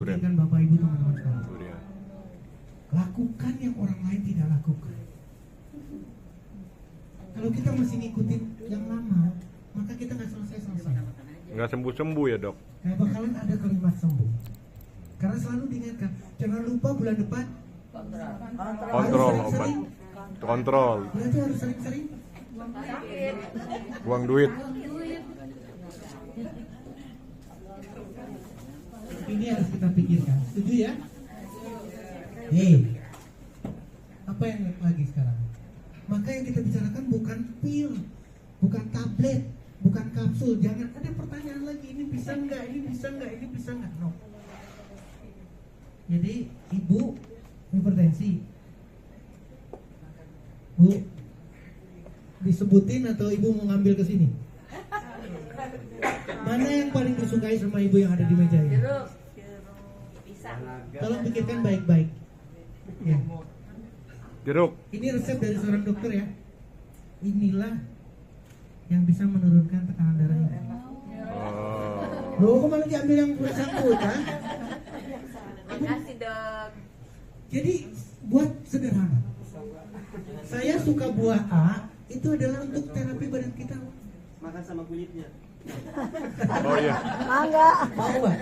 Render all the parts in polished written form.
pikirkan Bapak Ibu teman-teman sekalian. Durian. Lakukan yang orang lain tidak lakukan. Kalau kita masih ngikutin yang lama, maka kita nggak selesai-selesai. Nggak sembuh-sembuh ya dok? Kayak bakalan ada kalimat sembuh. Karena selalu diingatkan, jangan lupa bulan depan Kontrol harus obat. sering-sering. Kontrol. Berarti harus sering-sering. Buang duit. Ini harus kita pikirkan. Setuju ya? Hei, apa yang lagi sekarang? Maka yang kita bicarakan bukan pil, bukan tablet, bukan kapsul. Jangan ada pertanyaan lagi, ini bisa nggak, ini bisa nggak, ini bisa nggak. No. Jadi ibu hipertensi, bu, disebutin atau ibu mau ngambil ke sini? Mana yang paling disukai sama ibu yang ada di meja ini? Tolong pikirkan baik-baik. Ya. Jeruk. Ini resep dari seorang dokter ya. Inilah yang bisa menurunkan tekanan darah ini. Oh. Loh, kok malah diambil yang bersangkutan? Makasih dok. Jadi buat sederhana. Saya suka buah A, itu adalah untuk terapi badan kita. Makan sama kulitnya. Oh iya. Mangga. Mau nggak?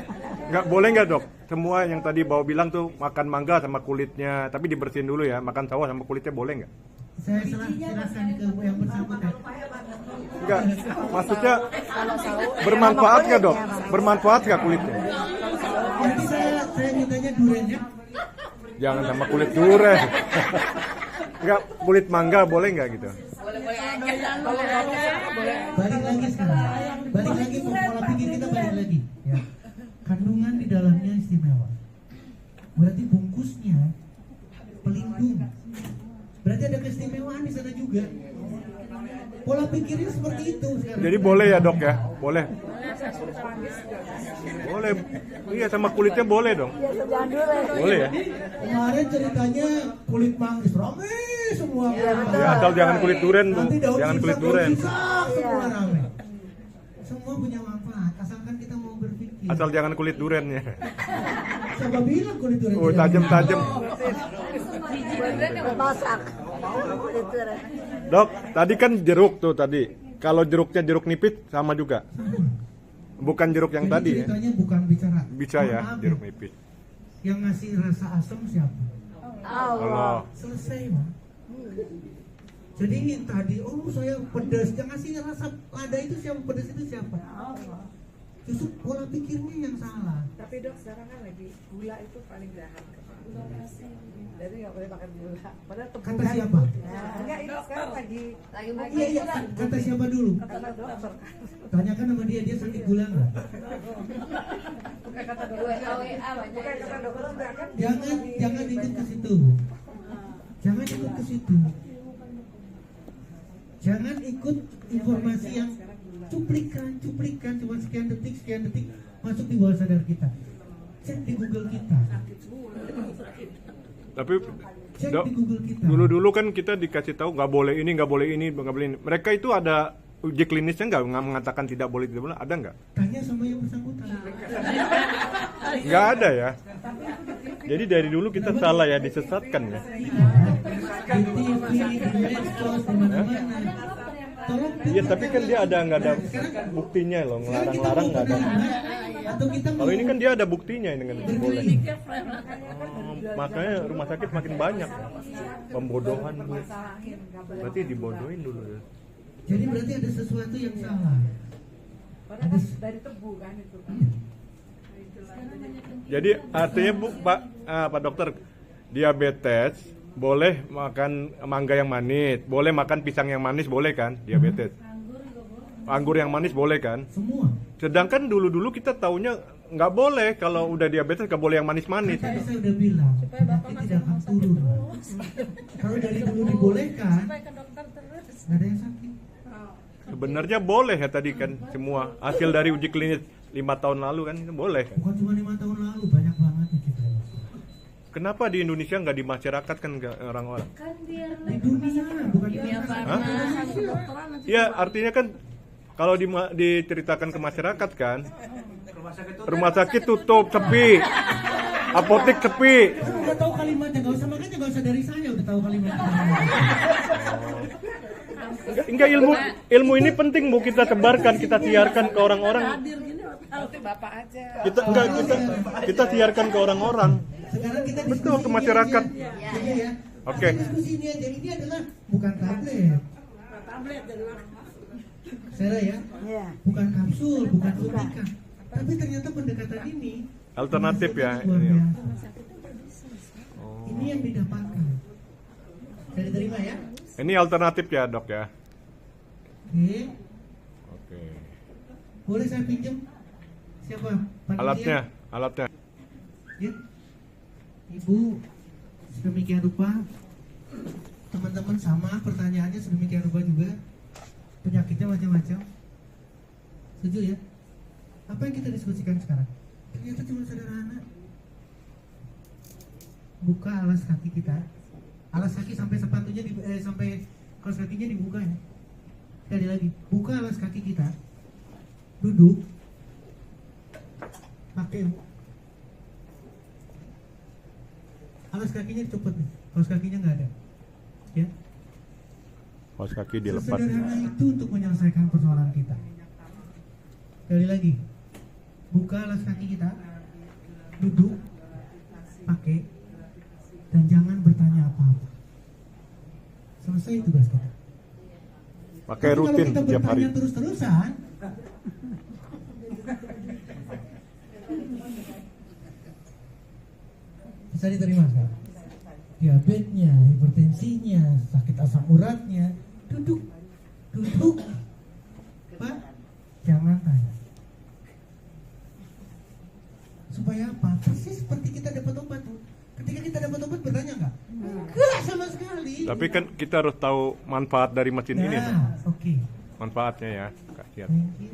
Nggak boleh nggak dok? Semua yang tadi bawa bilang tuh makan mangga sama kulitnya, tapi dibersihin dulu ya. Makan sawah sama kulitnya boleh nggak? Saya serahkan ke yang bersangkutan. Enggak. Maksudnya bermanfaat nggak dok? Bermanfaat nggak kulitnya? Jadi saya mintanya duriannya. Jangan sama kulit durian. Enggak, kulit mangga boleh nggak gitu? Boleh-boleh aja. Boleh. Balik lagi sekarang. Balik lagi pola pikir kita balik lagi. Ya. Kandungan di dalamnya istimewa. Berarti bungkusnya pelindung. Berarti ada keistimewaan di sana juga. Pola pikirnya seperti itu sekarang. Jadi boleh ya dok ya? Boleh. Boleh. Iya sama kulitnya boleh dong. Jangan dulu ya. Boleh ya? Kemarin ceritanya kulit manggis rame semua. Ya asal jangan kulit durian bu. Nanti daun Jangan kulit pisang, durian. daun pisang, semua rame. Semua punya manfaat, asalkan kita mau berpikir. Asal jangan kulit duriannya. Siapa bilang kulit durian? Oh tidak tajam-tajam. Masak. Itu. Dok, tadi kan jeruk tuh tadi. Kalau jeruknya jeruk nipis sama juga. Bukan jeruk yang Jadi tadi ya. ceritanya bukan bicara. Bisa ya Maaf jeruk nipis. Yang ngasih rasa asam siapa? Allah. Selesai Pak. Jadi ini tadi, oh saya pedas, yang ngasih rasa lada itu siapa? Pedas itu siapa? Justru pola pikirnya yang salah. Tapi dok sekarang kan lagi gula itu paling jahat. Jadi nggak boleh makan gula. Padahal Kata tebukan. siapa? Enggak ini sekarang lagi Iya iya. Kata siapa dulu? kata dokter. Tanyakan sama dia sakit gula nggak? Bukan kata dokter. WA Bukan kata dokter enggak kan? Jangan ikut ke situ. Jangan ikut ke situ. Jangan ikut informasi yang cuplikan cuma sekian detik masuk di bawah sadar kita. Cek di Google kita. Tapi Cek dok, di Google kita. dulu kan kita dikasih tahu nggak boleh ini, nggak boleh ini, nggak boleh ini. Mereka itu ada uji klinisnya nggak mengatakan tidak boleh, ada nggak? Tanya sama yang bersangkutan. Nggak ada ya. Jadi dari dulu kita salah ya, disesatkan ya. Di TV, di medsos, di mana-mana. Tolong Iya tapi kan dia nggak ada buktinya loh, sekarang kita ngelarang-larang mau nggak ada. benar atau kita Kalau ini kan dia ada buktinya dengan boleh. berkeliling. Makanya rumah sakit makin banyak pembodohan bu. Berarti dibodohin dulu ya. Jadi berarti ada sesuatu yang salah. Padahal kan dari tebu kan itu. Jadi artinya bu Pak Dokter, diabetes boleh makan mangga yang manis, boleh makan pisang yang manis, boleh kan diabetes? Anggur yang manis boleh kan? Semua. Sedangkan dulu kita taunya nggak boleh, kalau udah diabetes nggak boleh yang manis-manis. Tadi saya udah bilang penyakit tidak akan turun. Kalau dari dulu dibolehkan, nggak ada yang sakit. Sebenarnya boleh ya tadi kan semua hasil dari uji klinis 5 tahun lalu kan itu boleh kan? Bukan cuma 5 tahun lalu, banyak banget ya kita. Kenapa di Indonesia nggak di masyarakat kan nggak orang-orang? Di dunia, bukan di Hah? Iya artinya kan kalau diceritakan ke masyarakat kan rumah sakit tutup sepi Apotek sepi. Udah tahu kalimatnya, nggak usah makanya nggak usah dari saya, udah tahu kalimatnya. Enggak, ilmu ini penting Bu, kita sebarkan, kita siarkan ke orang-orang. Hadir gini, nanti bapak aja. Kita siarkan ke orang-orang. Sekarang kita diskusi Betul, ke ini masyarakat. aja. Gitu ya. Oke. Kita diskusi ini aja. Ini adalah bukan tablet. Tablet dari Sarah ya, Iya. bukan kapsul, bukan suntikan. Tapi ternyata pendekatan ini Alternatif ya, luar ini ya. biasa. Ini yang didapatkan. Bisa diterima ya? Ini alternatif ya Dok ya. Oke. Oke. Boleh saya pinjam? Siapa? Panitia? Alatnya. Ya. Ibu, sedemikian rupa. Teman-teman sama pertanyaannya sedemikian rupa juga. Penyakitnya macam-macam. Setuju ya? Apa yang kita diskusikan sekarang? Ternyata cuma sederhana. Buka alas kaki kita. Alas kaki sampai sepatunya sampai kaos kakinya dibuka ya. Sekali lagi, buka alas kaki kita. Duduk. Pakai alas kakinya dicopot nih. Kaos kakinya nggak ada. Ya. Kaos kaki dilepas. Sesederhana itu untuk menyelesaikan persoalan kita. Sekali lagi, buka alas kaki kita, duduk, pakai, dan jangan bertanya apa-apa. Selesai tugas kita. Pakai Tapi rutin kalau kita tiap hari. bertanya terus-terusan, bisa diterima sekarang. Diabetesnya, hipertensinya, sakit asam uratnya, duduk, Pak, jangan tanya. Supaya apa? Persis seperti kita dapat obat tuh. Ketika kita dapat obat bertanya nggak? Enggak sama sekali. Tapi kan kita harus tahu manfaat dari mesin ini Dok. Nah, oke. Manfaatnya ya. Kasihan. Thank you.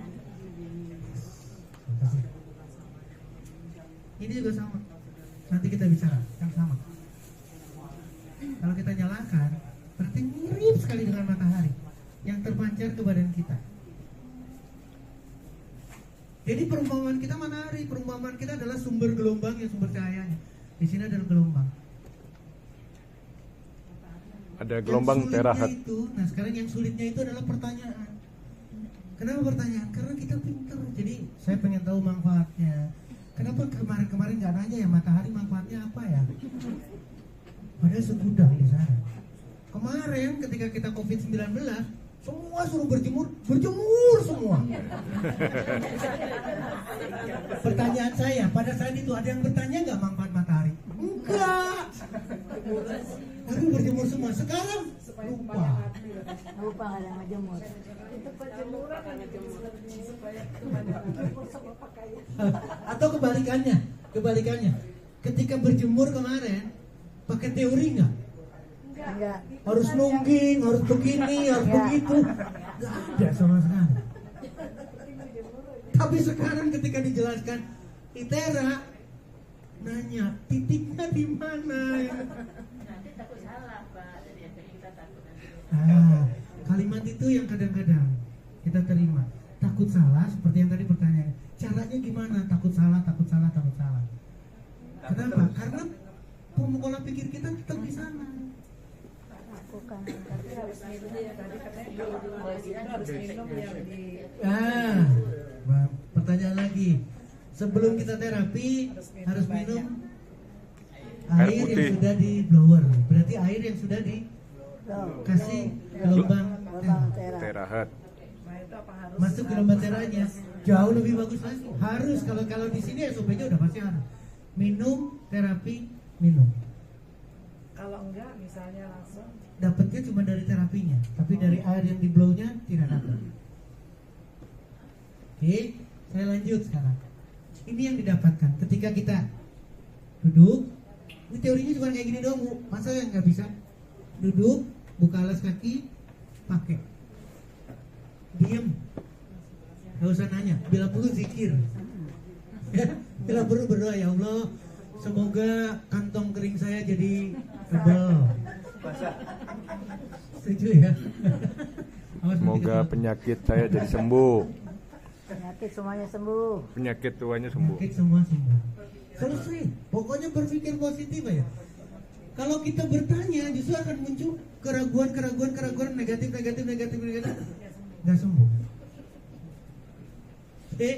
Terima kasih. Ini juga sama. Nanti kita bicara yang sama. Kalau kita nyalakan, berarti mirip sekali dengan matahari yang terpancar ke badan kita. Jadi perumpamaan kita matahari, perumpamaan kita adalah sumber gelombang yang sumber cahayanya. Di sini ada gelombang. Ada gelombang Yang sulitnya terahat. itu, nah sekarang yang sulitnya itu adalah pertanyaan. Kenapa pertanyaan? Karena kita pintar. Jadi saya pengen tahu manfaatnya. Kenapa kemarin-kemarin nggak nanya ya matahari manfaatnya apa ya? Padahal segudang di sana. Kemarin ketika kita COVID-19, semua suruh berjemur semua. Pertanyaan saya, pada saat itu ada yang bertanya nggak manfaat matahari? Enggak. Tapi berjemur semua. Sekarang lupa. Lupa nggak ada ngejemur. Atau kebalikannya. Ketika berjemur kemarin, pakai teori nggak? Enggak. Harus nungging, harus begini, harus begitu. Nggak ada sama sekali. Tapi sekarang ketika dijelaskan ITERA, nanya titiknya di mana? Nanti takut salah Pak, jadi yang kita takut nanti. Kalimat itu yang kadang-kadang kita terima. Takut salah, seperti yang tadi pertanyaan. Caranya gimana? Takut salah. Kenapa? Karena pola pikir kita tetap di sana. Lakukan. Tapi harus minum ya tadi katanya harus minum yang di Pertanyaan lagi. Sebelum kita terapi harus minum Air air putih. yang sudah di blower. Berarti air yang sudah dikasih gelombang Gelombang tera. Terahat. nah itu apa harus masuk gelombang teranya jauh lebih bagus lagi. Harus kalau di sini SOP-nya udah pasti harus minum terapi minum. kalau enggak misalnya langsung Dapatnya cuma dari terapinya, tapi dari air yang di blow-nya tidak dapat. Oke, saya lanjut sekarang. Ini yang didapatkan ketika kita duduk. Ini teorinya cuma kayak gini doang, Bu. Masa yang nggak bisa? Duduk, buka alas kaki, pakai. Diam. Gak usah nanya. Bila perlu zikir. Bila perlu berdoa, ya Allah, semoga kantong kering saya jadi tebal. Setuju ya? Awas nanti Semoga ketahuan. penyakit saya jadi sembuh. Penyakit semuanya sembuh. Penyakit tuanya sembuh. Penyakit semua sembuh. Selesai. Pokoknya berpikir positif aja. Kalau kita bertanya, justru akan muncul keraguan negatif. Nggak sembuh. Oke?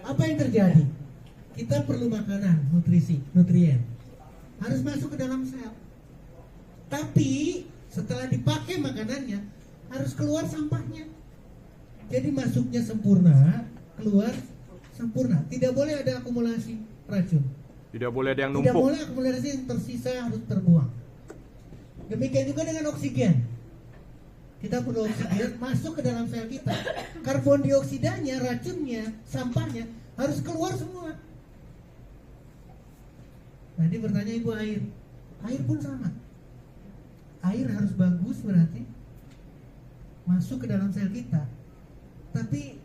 Apa yang terjadi? Kita perlu makanan, nutrien. Harus masuk ke dalam sel. Tapi setelah dipakai makanannya, harus keluar sampahnya. Jadi masuknya sempurna, keluar sempurna. Tidak boleh ada akumulasi racun. Tidak boleh ada yang Tidak numpuk. boleh akumulasi yang tersisa harus terbuang. Demikian juga dengan oksigen. Kita perlu oksigen masuk ke dalam sel kita. Karbon dioksidanya, racunnya, sampahnya harus keluar semua. Nanti bertanya ibu air. Air pun sama. Air harus bagus berarti masuk ke dalam sel kita. Tapi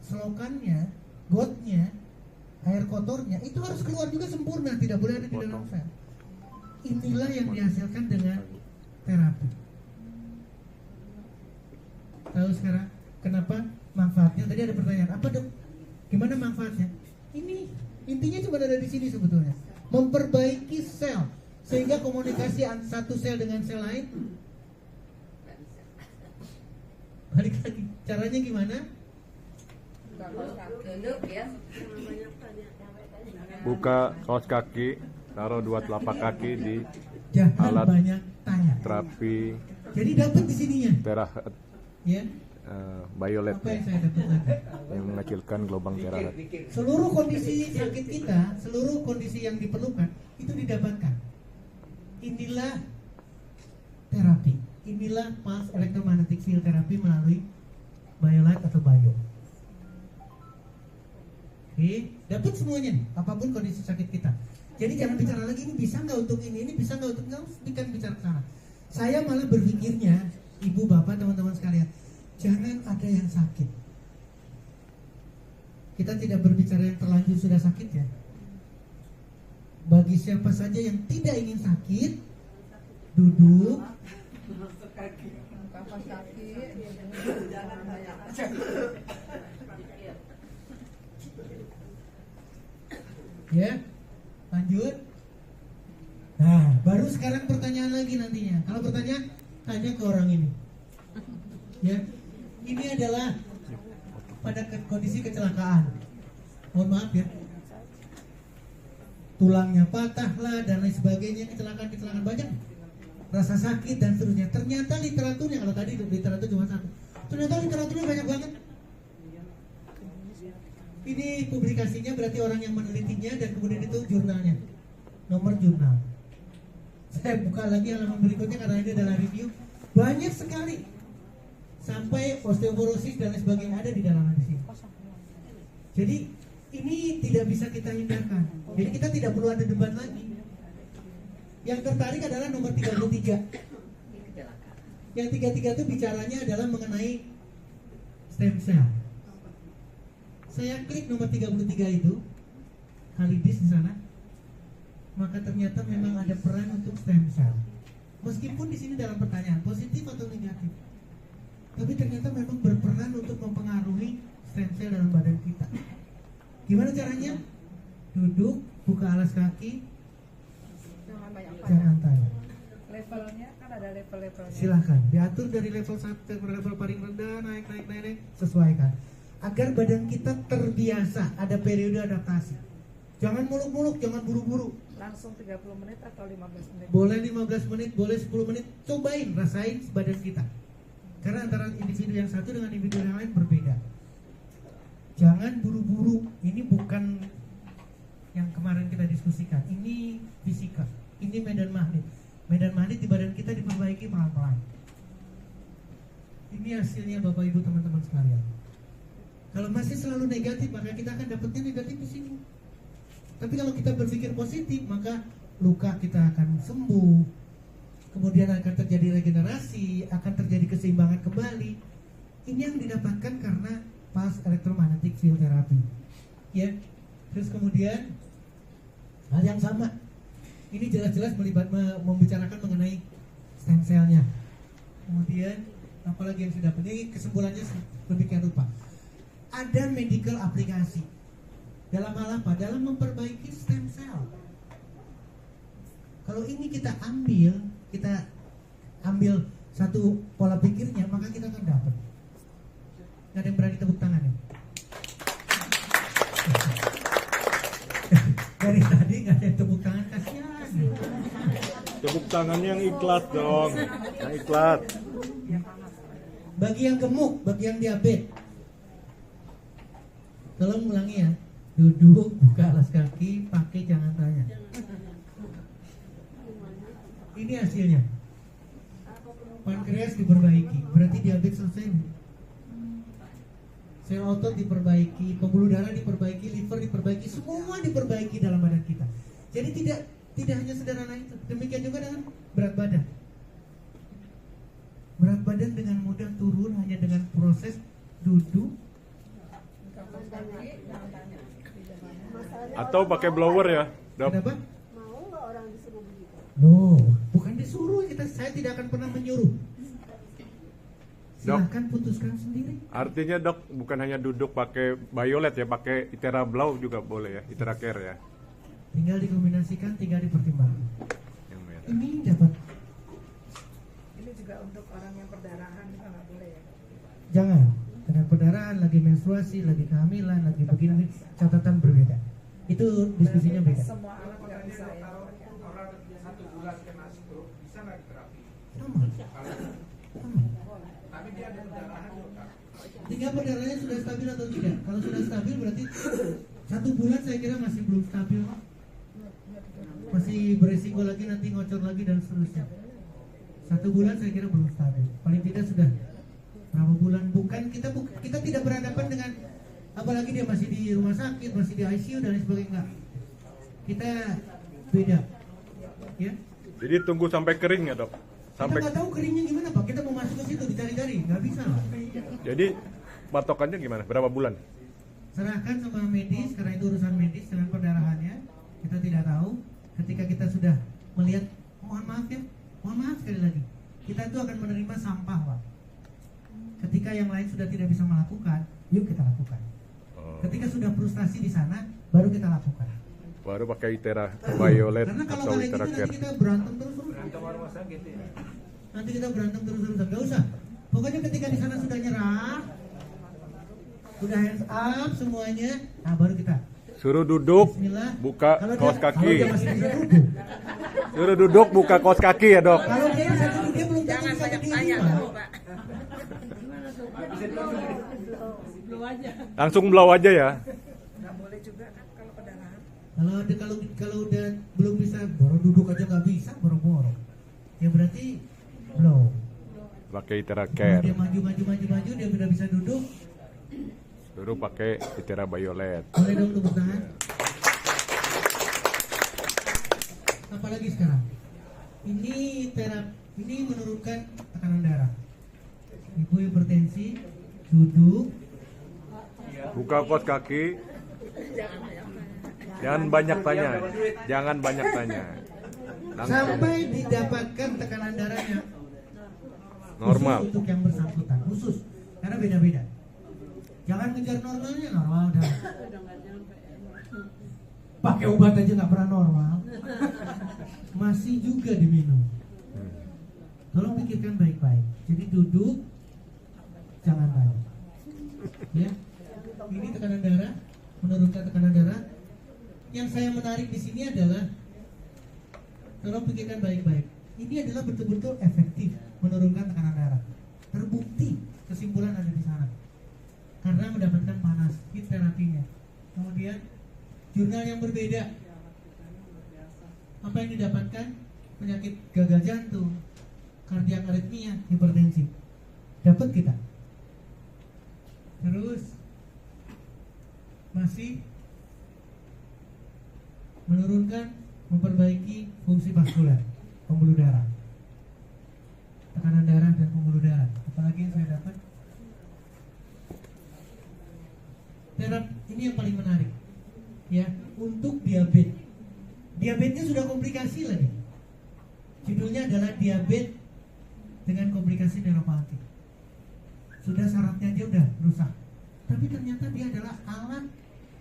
selokannya, gotnya, air kotornya itu harus keluar juga sempurna, tidak boleh ada di dalam sel. Inilah yang dihasilkan dengan terapi. Tahu sekarang kenapa manfaatnya? Tadi ada pertanyaan, apa dok? Gimana manfaatnya? Ini intinya cuma ada di sini sebetulnya. Memperbaiki sel sehingga komunikasi satu sel dengan sel lain. Balik lagi, caranya gimana? Duduk ya. Buka kaos kaki, taruh dua telapak kaki di Jangan Alat banyak tanya. terapi Jadi dapat di sininya, terahat ya. violet Apa yang saya dapatkan? yang mengecilkan gelombang terahat. Seluruh kondisi sakit kita, seluruh kondisi yang diperlukan itu didapatkan. Inilah terapi. Inilah pulse electromagnetic field therapy melalui BioLight atau Bio. Oke, dapat semuanya, apapun kondisi sakit kita. Jadi jangan bicara lagi ini bisa nggak untuk ini bisa nggak untuk nggak, bukan bicara ke sana. Saya malah berpikirnya, ibu bapak teman-teman sekalian, jangan ada yang sakit. Kita tidak berbicara yang terlanjur sudah sakit ya. Bagi siapa saja yang tidak ingin sakit, duduk. Kapas kaki, jangan banyak. Ya, lanjut. Nah, baru sekarang pertanyaan lagi nantinya. Kalau pertanyaan, tanya ke orang ini. Ya, ini adalah pada kondisi kecelakaan. Mohon maaf ya. Tulangnya patah lah dan lain sebagainya, kecelakaan banyak. Rasa sakit dan seterusnya. Ternyata literaturnya, kalau tadi literatur cuma satu, ternyata literaturnya banyak banget. Ini publikasinya berarti orang yang menelitinya dan kemudian itu jurnalnya, nomor jurnal. Saya buka lagi halaman berikutnya karena ini adalah review. Banyak sekali, sampai osteoporosis dan lain sebagainya ada di dalam di sini. Jadi ini tidak bisa kita hindarkan. Jadi kita tidak perlu ada debat lagi. Yang tertarik adalah nomor 33. Yang 33 itu bicaranya adalah mengenai stem cell. Saya klik nomor 33 itu, Halidis di sana, maka ternyata memang ada peran untuk stem cell. Meskipun di sini dalam pertanyaan positif atau negatif, tapi ternyata memang berperan untuk mempengaruhi stem cell dalam badan kita. Gimana caranya? Duduk, buka alas kaki, Jangan banyak jangan tanya. Levelnya kan ada level-levelnya. Silahkan diatur dari level 1 ke level paling rendah, naik, sesuaikan. Agar badan kita terbiasa, ada periode adaptasi. Jangan muluk-muluk, jangan buru-buru. Langsung 30 menit atau 15 menit. Boleh 15 menit, boleh 10 menit. Cobain, rasain badan kita. Karena antara individu yang satu dengan individu yang lain berbeda. Jangan buru-buru. Ini bukan yang kemarin kita diskusikan. Ini fisika. Ini medan magnet. Medan magnet di badan kita diperbaiki pelan-pelan. Ini hasilnya Bapak Ibu teman-teman sekalian. Kalau masih selalu negatif, maka kita akan dapatnya negatif di sini. Tapi kalau kita berpikir positif, maka luka kita akan sembuh. Kemudian akan terjadi regenerasi, akan terjadi keseimbangan kembali. Ini yang didapatkan karena pulse electromagnetic field therapy. Ya. Terus kemudian hal yang sama. Ini jelas-jelas membicarakan mengenai stem cell-nya. Kemudian apalagi yang sudah penting, kesimpulannya demikian rupa. Ada medical aplikasi. Dalam hal apa? Dalam memperbaiki stem cell. Kalau ini kita ambil satu pola pikirnya, maka kita akan dapat. Nggak ada yang berani tepuk tangan ya? Dari tadi nggak ada yang tepuk tangan, kasihan. Tepuk tangannya yang ikhlas dong. Yang ikhlas. Bagi yang gemuk, bagi yang diabetes, tolong ulangi ya. Duduk, buka alas kaki, pakai jangan tanya. Ini hasilnya. Pankreas diperbaiki, berarti diabetes selesai. Sel otot diperbaiki, pembuluh darah diperbaiki, liver diperbaiki, semua diperbaiki dalam badan kita. Jadi tidak hanya sederhana itu. Demikian juga dengan berat badan. Berat badan dengan mudah turun hanya dengan proses duduk. Atau pakai blower ya, Dok. Kenapa? Mau nggak orang disuruh begitu? No, bukan disuruh saya tidak akan pernah menyuruh. Silahkan putuskan sendiri. Artinya Dok bukan hanya duduk pakai Biolet ya, pakai Itera Blau juga boleh ya, Itera Care ya. Tinggal dikombinasikan, tinggal dipertimbangkan. Yang merah. Ini dapat. Ini juga untuk orang yang perdarahan juga nggak boleh ya. Jangan. Dengan perdarahan, lagi menstruasi, lagi kehamilan, lagi begini, catatan berbeda. Itu diskusinya beda. Semua anak nggak bisa ya. Sama. Tinggal perdarahannya sudah stabil atau tidak. Kalau sudah stabil berarti 1 bulan saya kira masih belum stabil. Masih beresiko lagi nanti ngocor lagi dan seterusnya. 1 bulan saya kira belum stabil. Paling tidak sudah berapa bulan. Bukan kita tidak berhadapan dengan, apalagi dia masih di rumah sakit, masih di ICU dan lain sebagainya. Enggak. Kita beda. Ya. Jadi tunggu sampai kering ya, Dok. Sampai. Kita nggak tahu keringnya gimana Pak. Kita mau masuk ke situ dicari-cari, nggak bisa lah. Jadi patokannya gimana? Berapa bulan? Serahkan sama medis karena itu urusan medis dengan perdarahannya. Kita tidak tahu. Ketika kita sudah melihat, mohon maaf sekali lagi, kita itu akan menerima sampah Pak. Ketika yang lain sudah tidak bisa melakukan, yuk kita lakukan. Ketika sudah frustasi di sana, baru kita lakukan. Baru pakai Itera Violet Karena kalau atau kali Itera gitu Care. nanti kita berantem terus-terusan. Nanti kita berantem terus-terusan. Gak usah. Pokoknya ketika di sana sudah nyerah, sudah hands up semuanya, nah baru kita Suruh duduk, Bismillah. buka Kalau kaos dia kaki. masih bisa duduk. Suruh duduk, buka kaos kaki ya, Dok. Kalau dia bisa duduk, dia belum tentu Jangan bisa banyak berdiri, tanya Pak. dulu, Pak. Belum aja. Langsung blow aja ya. Nggak boleh juga kan kalau perdarahan. Kalau udah belum bisa, baru duduk aja nggak bisa, boro-boro. Ya berarti blow. Pakai Itera Kalau Care. dia maju, dia sudah bisa duduk. Suruh pakai Itera Violet. Boleh dong tepuk tangan. Apalagi sekarang? Ini menurunkan tekanan darah. Ibu hipertensi, duduk. Buka kaos kaki. Jangan banyak tanya. Jangan banyak tanya. Langsung Sampai didapatkan tekanan darahnya normal. khusus untuk yang bersangkutan, khusus. Karena beda-beda. Jangan kejar normalnya, normal udah. Pakai obat aja nggak pernah normal. Masih juga diminum. Tolong pikirkan baik-baik. Jadi duduk, jangan tanya. Ya, ini tekanan darah, menurunkan tekanan darah. Yang saya menarik di sini adalah, tolong pikirkan baik-baik. Ini adalah betul-betul efektif menurunkan tekanan darah. Terbukti, kesimpulan ada di sana. Karena mendapatkan panas, heat terapinya. Kemudian jurnal yang berbeda. Apa yang didapatkan? Penyakit gagal jantung, kardiak aritmia, hipertensi. Dapat kita. Terus masih menurunkan, memperbaiki fungsi vaskular, pembuluh darah, tekanan darah dan pembuluh darah. Apalagi yang saya dapat? Ini yang paling menarik, ya, untuk diabetes. Diabetesnya sudah komplikasi lagi. Judulnya adalah diabetes dengan komplikasi neuropati. Sudah syaratnya dia udah rusak. Tapi ternyata dia adalah alat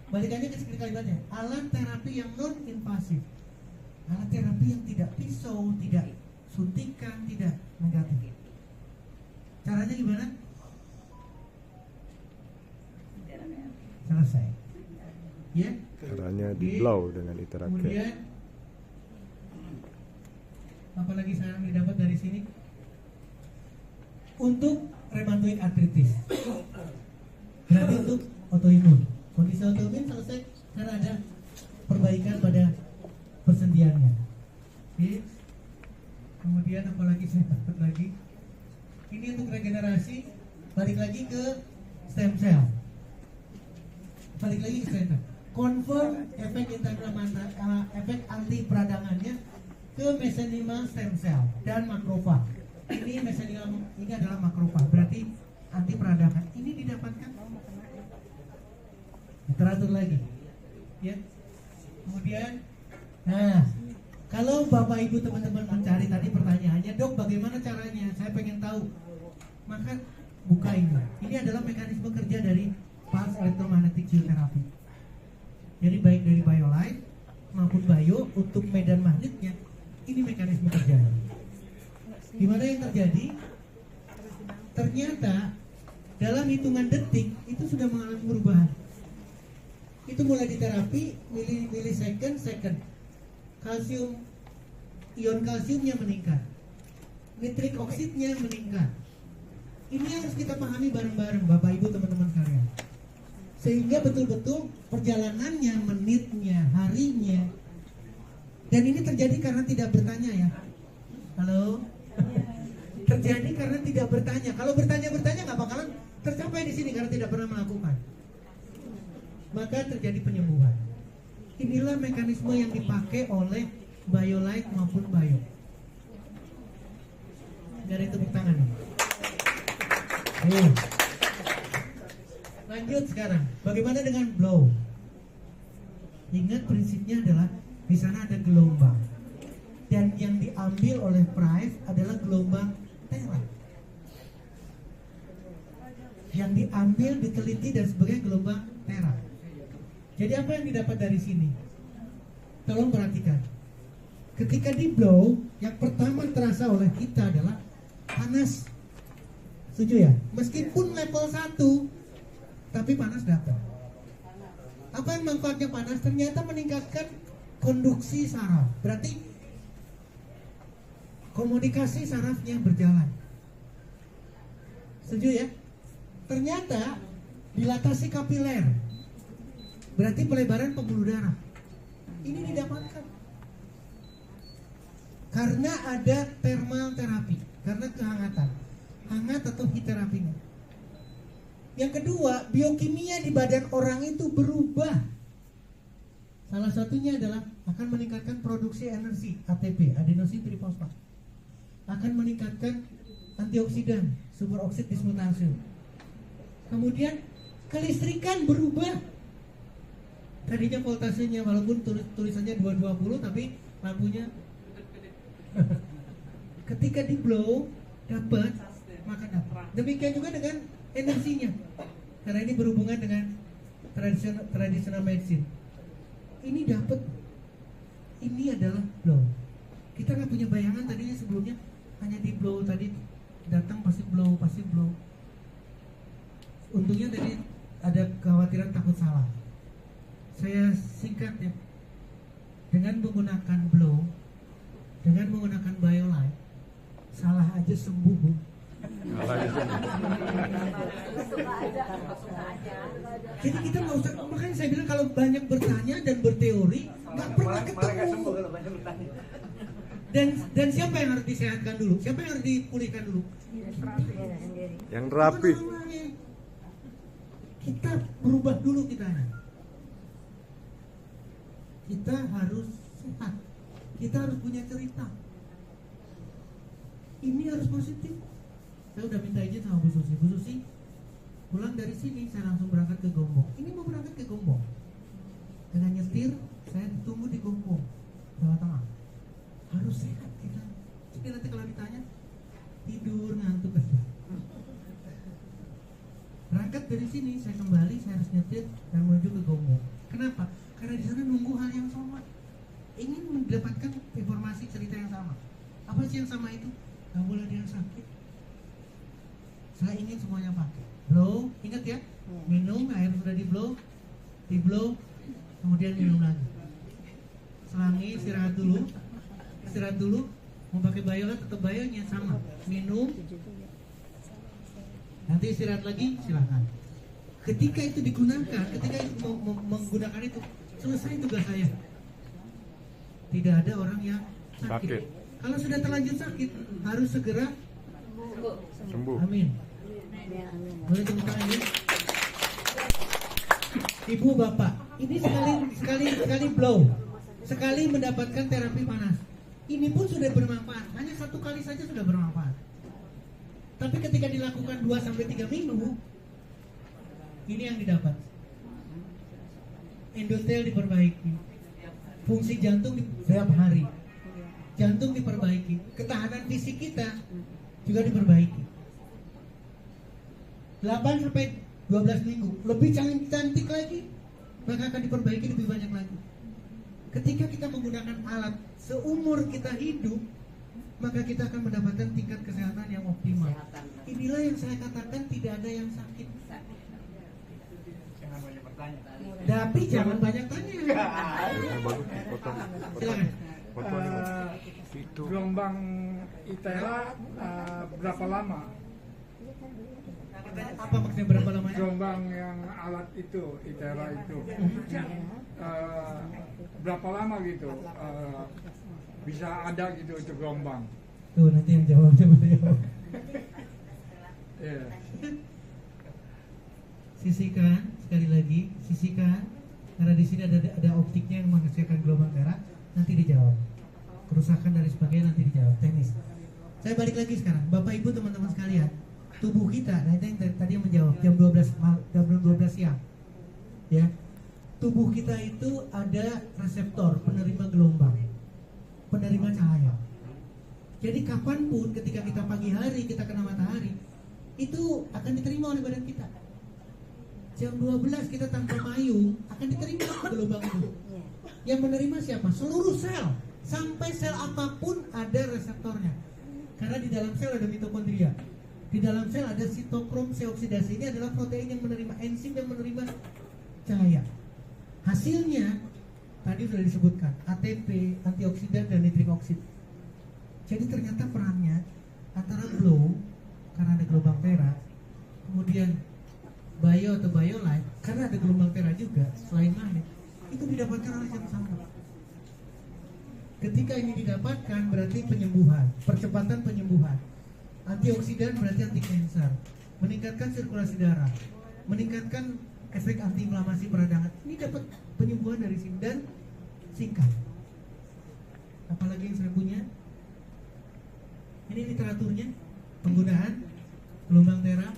Balikannya ke kalimatnya, alat terapi yang non invasif, alat terapi yang tidak pisau, tidak suntikan, tidak negatif. Caranya gimana? Selesai. Ya. Caranya di blow dengan Iteraket. Kemudian apalagi sekarang didapat dari sini untuk rheumatoid arthritis, berarti untuk autoimun. Kondisi autoimun selesai karena ada perbaikan pada persendiannya. Oke. Kemudian apalagi saya dapat lagi, ini untuk regenerasi, balik lagi ke stem cell, balik lagi ke stem cell, confirm efek efek anti peradangannya ke mesenima stem cell dan makrofag. Ini mesenima, ini adalah makrofag, berarti anti peradangan. Ini didapatkan teratur lagi, ya. Kemudian, nah, kalau bapak ibu teman-teman mencari tadi pertanyaannya, dok bagaimana caranya? Saya pengen tahu. Maka buka ini. Ini adalah mekanisme kerja dari pulse electromagnetic field therapy. Jadi baik dari BioLife maupun Bio untuk medan magnetnya, ini mekanisme kerjanya. Gimana yang terjadi? Ternyata dalam hitungan detik itu sudah mengalami perubahan. Itu mulai diterapi milisecond, second. Kalsium, ion kalsiumnya meningkat, nitrik oksidnya meningkat. Ini harus kita pahami bareng-bareng, Bapak Ibu teman-teman sekalian, sehingga betul-betul perjalanannya, menitnya, harinya. Dan ini terjadi karena tidak bertanya ya. Halo? Terjadi karena tidak bertanya. Kalau bertanya nggak bakalan tercapai di sini karena tidak pernah melakukan. Maka terjadi penyembuhan. Inilah mekanisme yang dipakai oleh BioLife maupun Bio. Dari tepuk tangan. Lanjut sekarang. Bagaimana dengan blow? Ingat prinsipnya adalah di sana ada gelombang. Dan yang diambil oleh Price adalah gelombang tera. Yang diambil, diteliti dan sebagainya gelombang tera. Jadi apa yang didapat dari sini? Tolong perhatikan. Ketika di blow, yang pertama terasa oleh kita adalah panas. Setuju ya? Meskipun level 1, tapi panas datang. Apa yang manfaatnya panas? Ternyata meningkatkan konduksi saraf. Berarti komunikasi sarafnya berjalan. Setuju ya? Ternyata dilatasi kapiler. Berarti pelebaran pembuluh darah. Ini didapatkan karena ada thermal terapi, karena kehangatan, hangat atau heat terapinya. Yang kedua, biokimia di badan orang itu berubah. Salah satunya adalah akan meningkatkan produksi energi ATP, adenosin trifosfat. Akan meningkatkan antioksidan, superoksid dismutase. Kemudian kelistrikan berubah. Tadinya voltasenya walaupun tulisannya 220 tapi lampunya ketika di blow dapat, maka dapat. Demikian juga dengan energinya. Karena ini berhubungan dengan traditional medicine. Ini dapat. Ini adalah blow. Kita nggak punya bayangan tadinya sebelumnya hanya di blow tadi datang pasti blow. Untungnya tadi ada kekhawatiran takut salah. Saya singkat ya. Dengan menggunakan blow, dengan menggunakan BioLife, salah aja sembuh, Bu. Jadi kita nggak usah, makanya saya bilang kalau banyak bertanya dan berteori nggak pernah ketemu. Dan siapa yang harus disehatkan dulu? Siapa yang harus dipulihkan dulu? Yang rapi. Kita berubah dulu kita. Kita harus sehat. Kita harus punya cerita. Ini harus positif. Saya udah minta izin sama Bu Susi. Bu Susi, pulang dari sini saya langsung berangkat ke Gombong. Ini mau berangkat ke Gombong. Dengan nyetir, saya tunggu di Gombong, Jawa Tengah. Harus sehat kita. Jadi nanti kalau ditanya, tidur ngantuk aja. Berangkat dari sini, saya kembali, saya harus nyetir dan menuju ke Gombong. ingin mendapatkan informasi cerita yang sama. Apa sih yang sama itu? Gak boleh ada yang sakit. Saya ingin semuanya pakai. Blow, ingat ya? Minum, air sudah di blow, kemudian minum lagi. Selangi, istirahat dulu. Mau pakai bayola tetap bayonya sama. Minum, nanti istirahat lagi, silahkan. Ketika itu digunakan, ketika itu menggunakan itu, selesai tugas saya. Tidak ada orang yang sakit. Sakit. Kalau sudah terlanjur sakit, harus segera Sembuh. amin. Boleh tepuk tangan ya? Ibu bapak, ini sekali blow, sekali mendapatkan terapi panas. Ini pun sudah bermanfaat, hanya satu kali saja sudah bermanfaat. Tapi ketika dilakukan 2-3 minggu, ini yang didapat. Endotel diperbaiki, fungsi jantung setiap hari, jantung diperbaiki, ketahanan fisik kita juga diperbaiki. 8-12 minggu, lebih cantik lagi, maka akan diperbaiki lebih banyak lagi. Ketika kita menggunakan alat seumur kita hidup, maka kita akan mendapatkan tingkat kesehatan yang optimal. Inilah yang saya katakan, tidak ada yang sakit. Tapi jangan banyak tanya. Silakan. Gelombang ITERA berapa lama? Apa maksudnya berapa lamanya? Gelombang yang alat itu, ITERA itu, berapa lama gitu bisa ada gitu itu gelombang? Tuh nanti yang jawab beliau. Iya. Sisihkan sekali lagi, sisihkan karena di sini ada optiknya yang menghasilkan gelombang tera. Nanti dijawab. Kerusakan dari sebagainya nanti dijawab. Teknis. Saya balik lagi sekarang, Bapak Ibu teman-teman sekalian. Tubuh kita, nah itu yang tadi yang menjawab jam 12 siang. Ya. Tubuh kita itu ada reseptor penerima gelombang, penerima cahaya. Jadi kapanpun ketika kita pagi hari kita kena matahari, itu akan diterima oleh badan kita. Jam 12 kita tanpa payung akan diterima gelombang itu. Yang menerima siapa? Seluruh sel. Sampai sel apapun ada reseptornya. Karena di dalam sel ada mitokondria. Di dalam sel ada sitokrom seoksidasi. Ini adalah protein yang menerima, enzim yang menerima cahaya. Hasilnya tadi sudah disebutkan ATP, antioksidan dan nitrik oksid. Jadi ternyata perannya antara glow karena ada gelombang tera, kemudian bio atau biolight karena ada gelombang tera juga selain magnet, itu didapatkan oleh yang sama. Ketika ini didapatkan berarti penyembuhan, percepatan penyembuhan. Antioksidan berarti anti kanker, meningkatkan sirkulasi darah, meningkatkan efek anti-inflamasi peradangan. Ini dapat penyembuhan dari sini dan singkat. Apalagi yang saya punya, ini literaturnya penggunaan gelombang tera.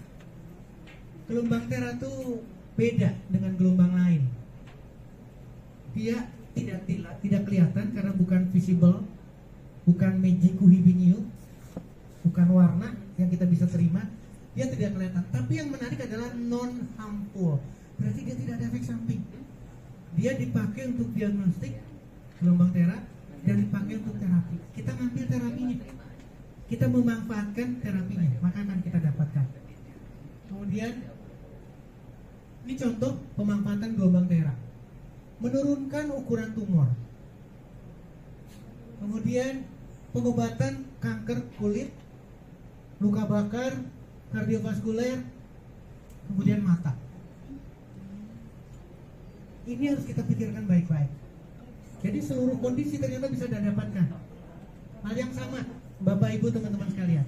Gelombang tera itu beda dengan gelombang lain. Dia tidak kelihatan karena bukan visible, bukan magiku hibiniu, bukan warna yang kita bisa terima. Dia tidak kelihatan. Tapi yang menarik adalah non harmful. Berarti dia tidak ada efek samping. Dia dipakai untuk diagnostik gelombang tera dan dipakai untuk terapi. Kita ngambil terapinya, kita memanfaatkan terapinya, maka akan kita dapatkan. Kemudian ini contoh pemanfaatan gelombang tera, menurunkan ukuran tumor. Kemudian pengobatan kanker kulit, luka bakar, kardiovaskuler, kemudian mata. Ini harus kita pikirkan baik-baik. Jadi seluruh kondisi ternyata bisa didapatkan. Hal yang sama, Bapak Ibu teman-teman sekalian.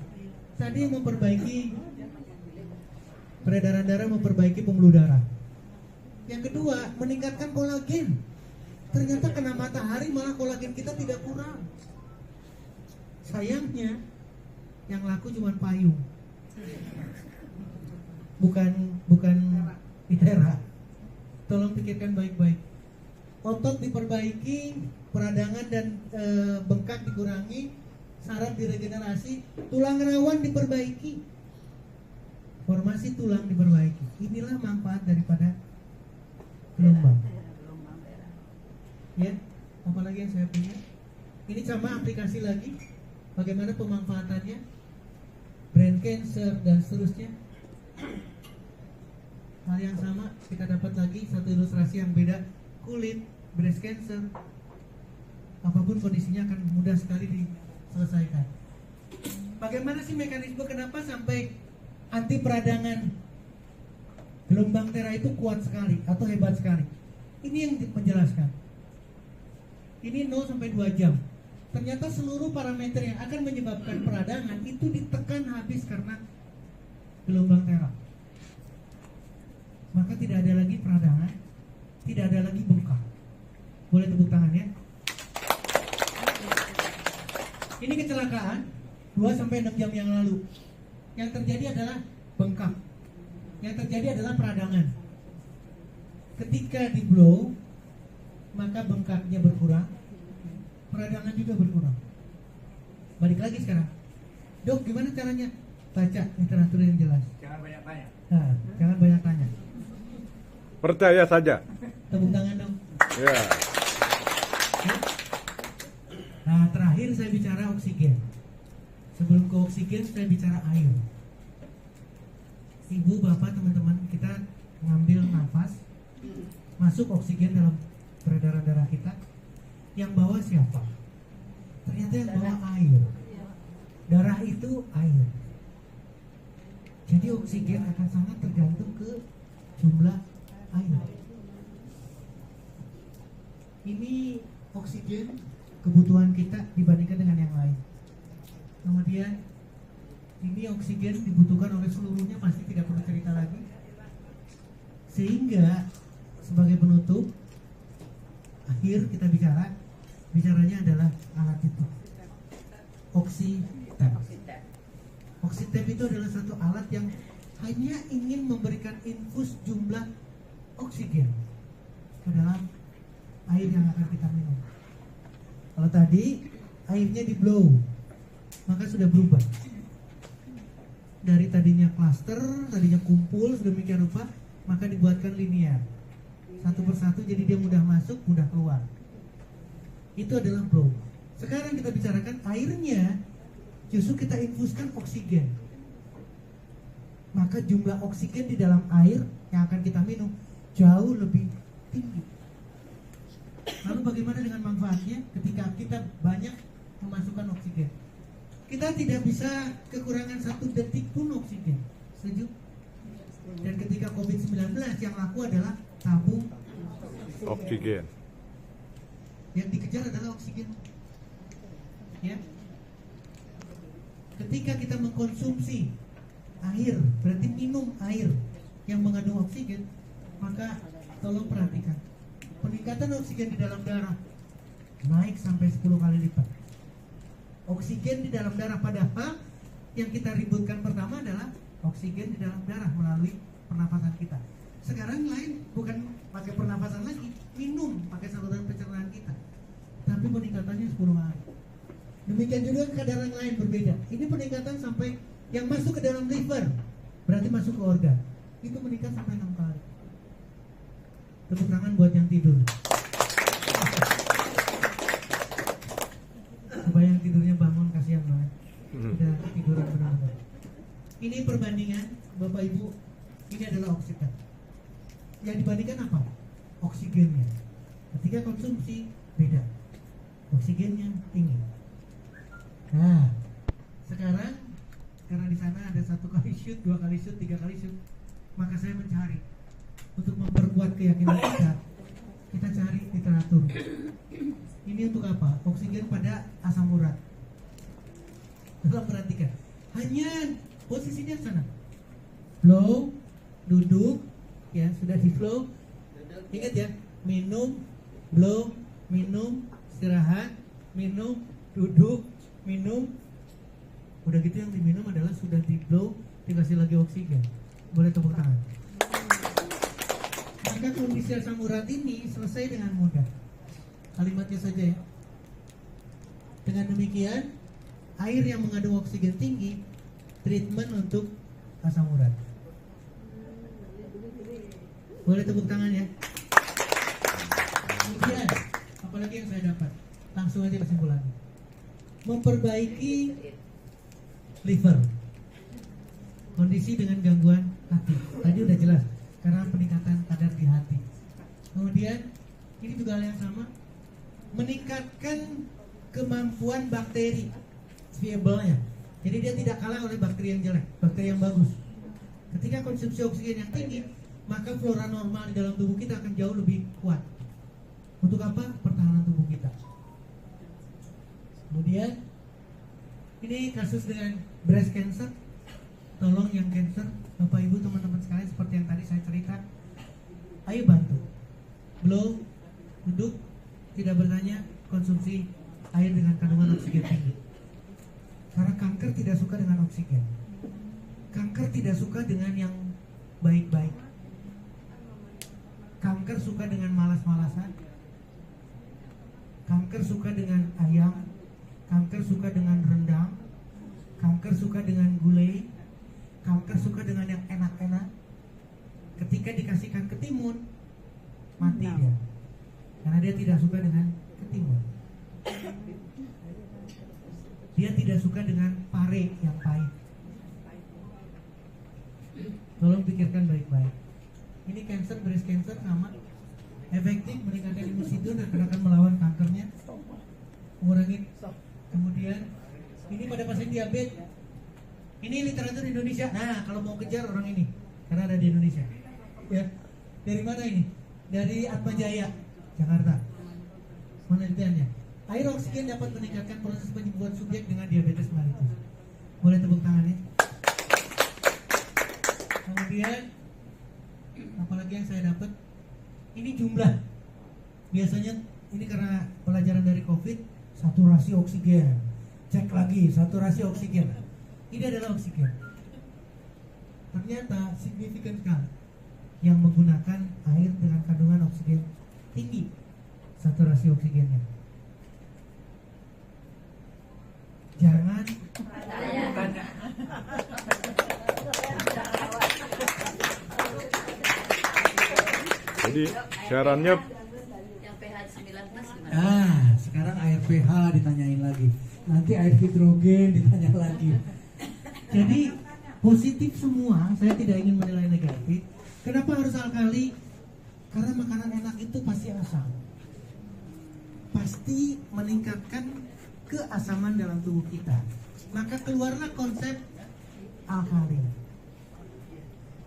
Tadi memperbaiki peredaran darah, memperbaiki pembuluh darah. Yang kedua, meningkatkan kolagen. Ternyata kena matahari malah kolagen kita tidak kurang. Sayangnya yang laku cuma payung. Bukan ITERA. Tolong pikirkan baik-baik. Otot diperbaiki, peradangan dan bengkak dikurangi, saraf diregenerasi, tulang rawan diperbaiki, formasi tulang diperbaiki. Inilah manfaat daripada gelombang. Ya, Apalagi yang saya punya. Ini sama aplikasi lagi. Bagaimana pemanfaatannya, brain cancer dan seterusnya. Hal yang sama kita dapat lagi satu ilustrasi yang beda, kulit, breast cancer. Apapun kondisinya akan mudah sekali diselesaikan. Bagaimana sih mekanisme kenapa sampai anti peradangan gelombang tera itu kuat sekali atau hebat sekali? Ini yang menjelaskan. Ini 0 sampai 2 jam. Ternyata seluruh parameter yang akan menyebabkan peradangan itu ditekan habis karena gelombang tera. Maka tidak ada lagi peradangan, tidak ada lagi bengkak. Boleh tepuk tangan ya. Ini kecelakaan 2 sampai 6 jam yang lalu. Yang terjadi adalah bengkak. Yang terjadi adalah peradangan. Ketika di blow, maka bengkaknya berkurang, peradangan juga berkurang. Balik lagi sekarang. Dok, gimana caranya? Baca literatur yang jelas. Jangan banyak tanya. Nah, jangan banyak tanya. Percaya saja. Tepuk tangan dong. Ya. Nah, terakhir saya bicara oksigen. Sebelum ke oksigen, saya bicara air. Ibu, bapak, teman-teman, kita ngambil nafas, masuk oksigen dalam peredaran darah kita. Yang bawa siapa? Ternyata yang bawa air. Darah itu air. Jadi oksigen akan sangat tergantung ke jumlah air. Ini oksigen kebutuhan kita dibandingkan dengan yang lain. Kemudian ini oksigen dibutuhkan oleh seluruhnya, pasti tidak perlu cerita lagi. Sehingga sebagai penutup akhir kita bicaranya adalah alat itu, oksitep. Oksitep itu adalah satu alat yang hanya ingin memberikan infus jumlah oksigen ke dalam air yang akan kita minum. Kalau tadi airnya di blow, maka sudah berubah. Dari tadinya cluster, tadinya kumpul sedemikian rupa, maka dibuatkan linear. Satu persatu, jadi dia mudah masuk, mudah keluar. Itu adalah blow. Sekarang kita bicarakan airnya, justru kita infuskan oksigen. Maka jumlah oksigen di dalam air yang akan kita minum jauh lebih tinggi. Lalu bagaimana dengan manfaatnya ketika kita banyak memasukkan oksigen? Kita tidak bisa kekurangan 1 detik pun oksigen. Setuju? Dan ketika COVID-19 yang laku adalah tabung Oksigen. yang dikejar adalah oksigen. Ya. Ketika kita mengkonsumsi air, berarti minum air yang mengandung oksigen, maka tolong perhatikan. Peningkatan oksigen di dalam darah naik sampai 10 kali lipat. Oksigen di dalam darah, padahal yang kita ributkan pertama adalah oksigen di dalam darah melalui pernapasan kita. Sekarang lain, bukan pakai pernapasan lagi, minum pakai saluran pencernaan kita. Tapi peningkatannya 10 kali. Demikian juga kadar yang lain berbeda. Ini peningkatan sampai yang masuk ke dalam liver, berarti masuk ke organ, itu meningkat sampai 6 kali. Tepuk tangan buat yang tidur. Supaya yang tidurnya bangun, kasihan banget. Udah tiduran benar-benar. Ini perbandingan, Bapak Ibu, ini adalah oksigen. Yang dibandingkan apa? Oksigennya. Ketika konsumsi beda, oksigennya tinggi. Nah, sekarang karena di sana ada 1 kali shoot, 2 kali shoot, 3 kali shoot, maka saya mencari untuk memperkuat keyakinan kita cari literatur. Ini untuk apa? Oksigen pada asam urat. Tolong perhatikan. Hanya posisinya sana. Flow, duduk, ya sudah di flow. Ingat ya, minum, blow, minum, istirahat, minum, duduk, minum. Udah gitu yang diminum adalah sudah di blow, dikasih lagi oksigen. Boleh tepuk tangan. Maka kondisi asam urat ini selesai dengan mudah. Kalimatnya saja ya. Dengan demikian, air yang mengandung oksigen tinggi, treatment untuk asam urat. Boleh tepuk tangan ya. Kemudian, apalagi apalagi yang saya dapat. Langsung aja kesimpulannya. Memperbaiki liver. Kondisi dengan gangguan hati. Tadi udah jelas karena peningkatan kadar di hati. Kemudian ini juga hal yang sama, meningkatkan kemampuan bakteri viable-nya. Jadi dia tidak kalah oleh bakteri yang jelek, bakteri yang bagus. Ketika konsumsi oksigen yang tinggi, maka flora normal di dalam tubuh kita akan jauh lebih kuat. Untuk apa? Pertahanan tubuh kita. Kemudian ini kasus dengan breast cancer. Tolong yang cancer, Bapak Ibu teman-teman sekalian, seperti yang tadi saya cerita, ayo bantu. Belum duduk, tidak bertanya, konsumsi air dengan kandungan oksigen tinggi. Karena kanker tidak suka dengan oksigen. Kanker tidak suka dengan yang baik-baik. Kanker suka dengan malas-malasan. Kanker suka dengan ayam. Kanker suka dengan rendang. Kanker suka dengan gulai. Kanker suka dengan yang enak-enak. Ketika dikasihkan ketimun, mati dia. Karena dia tidak suka dengan ketimun. Dia tidak suka dengan pare yang pahit. Tolong pikirkan baik-baik. Ini cancer, breast cancer sama, efektif meningkatkan imun sistem dan akan melawan kankernya, mengurangi. Kemudian ini pada pasien diabetes. Ini literatur Indonesia. Nah, kalau mau kejar orang ini, karena ada di Indonesia. Ya, dari mana ini? Dari Atma Jaya, Jakarta. Penelitiannya, air oksigen dapat meningkatkan proses penyembuhan subjek dengan diabetes mellitus. Boleh tepuk tangan ya. Kemudian, apalagi yang saya dapat, ini jumlah. Biasanya ini karena pelajaran dari COVID, saturasi oksigen. Cek lagi saturasi oksigen. Ini adalah oksigen. Ternyata signifikan sekali yang menggunakan air dengan kandungan oksigen tinggi saturasi oksigennya. Jangan Jadi sarannya Yang pH 19 gimana? Sekarang air pH ditanyain lagi. Nanti air hidrogen ditanya lagi. Jadi positif semua, saya tidak ingin menilai negatif. Kenapa harus alkali? Karena makanan enak itu pasti asam. Pasti meningkatkan keasaman dalam tubuh kita. Maka keluarlah konsep alkali.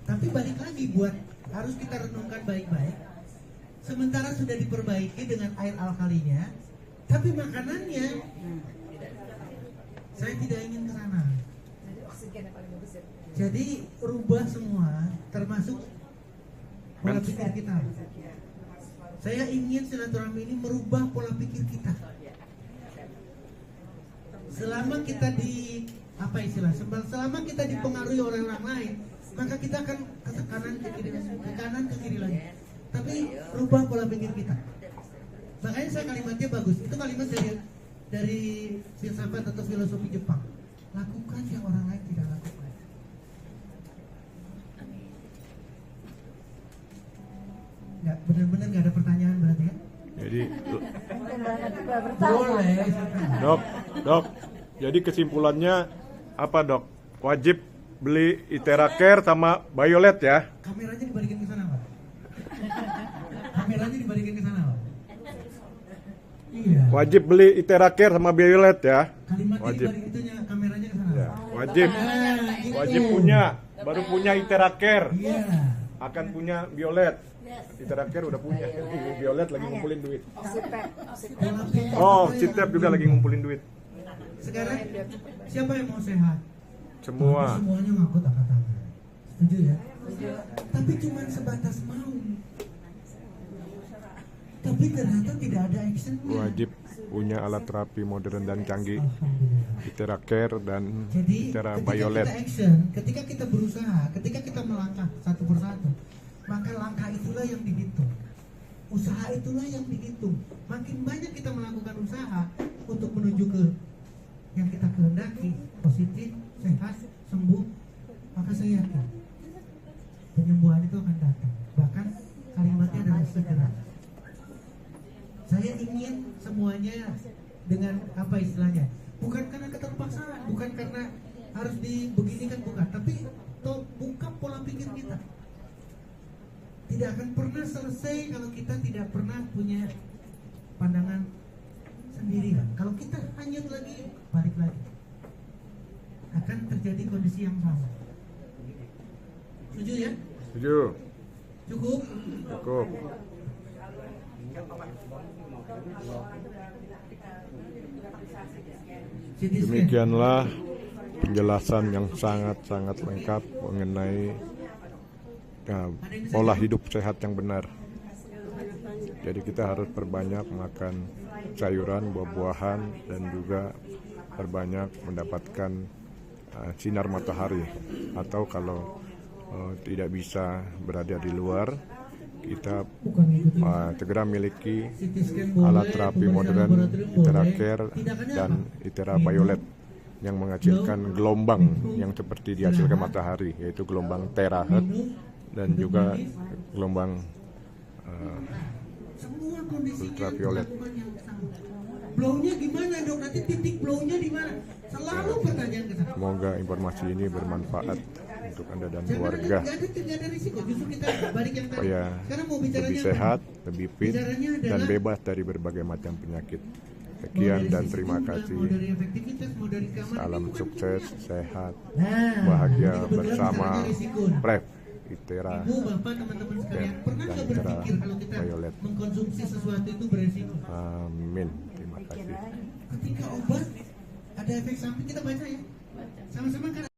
Tapi balik lagi harus kita renungkan baik-baik. Sementara sudah diperbaiki dengan air alkalinya, tapi makanannya saya tidak ingin ke sana. Jadi rubah semua, termasuk pola pikir kita. Saya ingin silaturahmi ini merubah pola pikir kita. Selama kita selama kita dipengaruhi oleh orang lain, maka kita akan ke kanan ke kiri lagi. Tapi rubah pola pikir kita. Makanya saya kalimatnya bagus. Itu kalimat dari filsafat atau filosofi Jepang. Lakukan yang orang lain tidak lakukan. Nggak, benar-benar nggak ada pertanyaan berarti ya? jadi Boleh. dok. Jadi kesimpulannya apa dok? Wajib beli Iteracare sama Biolet ya? Kameranya dibalikin ke sana, Pak. Kameranya dibalikin ke sana, Pak. Iya. Wajib beli Iteracare sama Biolet ya? Kalimatnya Wajib. dibalik itunya kameranya ke sana. Ya, Pak. wajib. Gitu. Wajib punya, baru punya Iteracare. Iya. Akan punya Biolet. Iteracare udah punya. Violet lagi ngumpulin duit. Pola pikir Oh, kita Citep yang juga lagi berubah. ngumpulin duit. Sekarang siapa yang mau sehat? Semua. Tapi semuanya ngangkut angkat tangan. Setuju ya? Tapi cuma sebatas mau. Tapi ternyata tidak ada actionnya. Wajib punya alat terapi modern dan canggih. Alhamdulillah. Iteracare dan Jadi Itera ketika Biolet. kita action, ketika kita berusaha, ketika kita melangkah satu persatu, maka langkah itulah yang dihitung. Usaha itulah yang dihitung. Makin banyak kita melakukan usaha untuk menuju ke yang kita kehendaki, positif, sehat, sembuh, maka saya yakin penyembuhan itu akan datang. Bahkan kalimatnya adalah segera. Saya ingin semuanya dengan apa istilahnya, bukan karena keterpaksaan, bukan karena harus dibeginikan, bukan, tapi buka pola pikir kita. Tidak akan pernah selesai kalau kita tidak pernah punya pandangan sendiri. Kalau kita hanyut lagi, balik lagi, akan terjadi kondisi yang sama. Setuju ya? Setuju. Cukup? Cukup. CT scan. Demikianlah penjelasan yang sangat-sangat lengkap mengenai pola hidup sehat yang benar. Jadi kita harus perbanyak makan sayuran, buah-buahan, dan juga perbanyak mendapatkan sinar matahari. Atau kalau tidak bisa berada di luar, kita Bukan ikuti segera miliki CT scan boleh, alat terapi pemeriksaan modern laboratorium boleh. Itera Care Tindakannya dan apa? Itera Minum, Violet yang menghasilkan gelombang improve, yang seperti dihasilkan istirahat, matahari, yaitu gelombang terahertz minum, dan duduk juga manis. gelombang Semua kondisinya ultraviolet. perlakuan yang sama. Blow-nya gimana dok? Nanti titik blow-nya di mana? Selalu pertanyaan ke sana. Semoga informasi ini bermanfaat untuk Anda dan Jangan keluarga nggak ada risiko. Justru kita balik yang tadi. supaya Sekarang mau bicaranya lebih apa? sehat, lebih fit, Bicaranya dan adalah bebas dari berbagai macam penyakit. Mau Sekian dari dan sisi terima jumlah, kasih. Mau dari efektivitas, mau dari keamanan. Salam Ini bukan sukses, penyakit. sehat, Nah, bahagia ini kebetulan bersama bicaranya risiko. Prep Itera. Ibu, bapak, teman-teman sekalian, pernah dan nggak Itera berpikir kalau kita Violet. mengkonsumsi sesuatu itu beresiko? Amin. Terima kasih. Ketika obat ada efek samping, kita baca ya. Sama-sama kan.